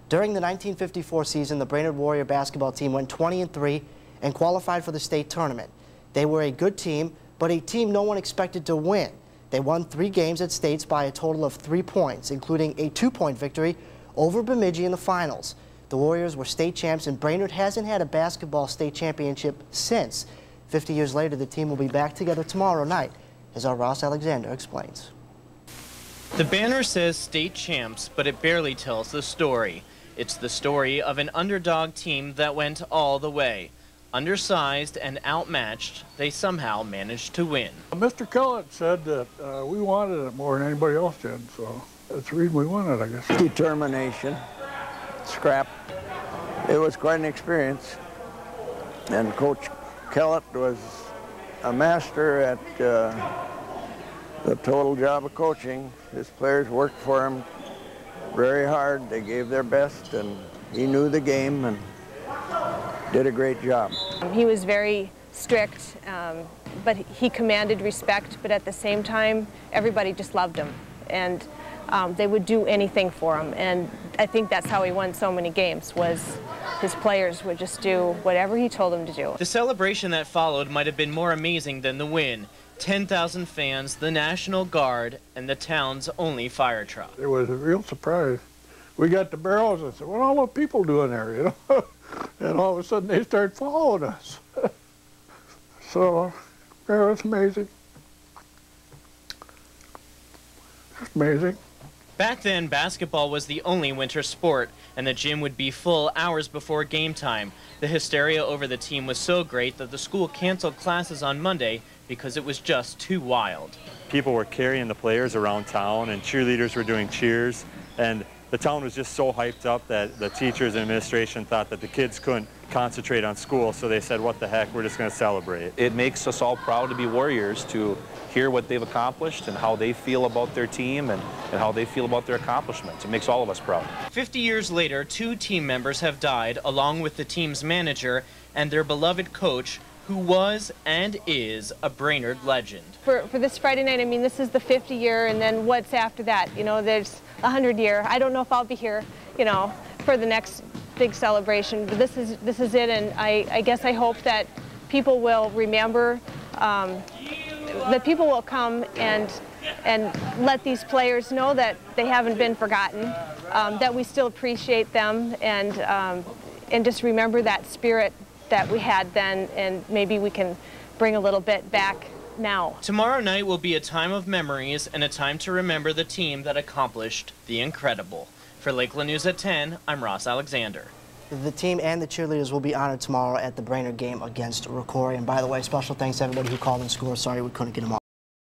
During the 1954 season, the Brainerd Warrior basketball team went 20-3 and qualified for the state tournament. They were a good team, but a team no one expected to win. They won 3 games at states by a total of 3 points, including a 2-point victory over Bemidji in the finals. The Warriors were state champs, and Brainerd hasn't had a basketball state championship since. 50 years later, the team will be back together tomorrow night, as our Ross Alexander explains. The banner says state champs, but it barely tells the story. It's the story of an underdog team that went all the way. Undersized and outmatched, they somehow managed to win. Mr. Kellett said that we wanted it more than anybody else did, so that's the reason we won it, I guess. Determination, scrap. It was quite an experience. And Coach Kellett was a master at the total job of coaching. His players worked for him very hard. They gave their best, and he knew the game and did a great job. He was very strict, but he commanded respect, but at the same time, everybody just loved him, and they would do anything for him. And I think that's how he won so many games, was his players would just do whatever he told them to do. The celebration that followed might have been more amazing than the win. 10,000 fans, the National Guard, and the town's only fire truck. It was a real surprise. We got the barrels and said, what are all the people doing there, you know? And all of a sudden they started following us. So, it was amazing. Just amazing. Back then, basketball was the only winter sport, and the gym would be full hours before game time. The hysteria over the team was so great that the school canceled classes on Monday because it was just too wild. People were carrying the players around town, and cheerleaders were doing cheers, and the town was just so hyped up that the teachers and administration thought that the kids couldn't concentrate on school, so they said, what the heck, we're just going to celebrate. It makes us all proud to be Warriors, to hear what they've accomplished and how they feel about their team and how they feel about their accomplishments. It makes all of us proud. 50 years later, 2 team members have died, along with the team's manager and their beloved coach, who was and is a Brainerd legend. For this Friday night, I mean, this is the 50 year, and then what's after that? You know, there's 100 year. I don't know if I'll be here, you know, for the next big celebration, but this is it, and I guess I hope that people will remember, that people will come and let these players know that they haven't been forgotten, that we still appreciate them, and just remember that spirit that we had then, and maybe we can bring a little bit back now. Tomorrow night will be a time of memories and a time to remember the team that accomplished the incredible. For Lakeland News at 10, I'm Ross Alexander. The team and the cheerleaders will be honored tomorrow at the Brainerd game against Rocori. And by the way, special thanks to everybody who called and scored. Sorry we couldn't get them all.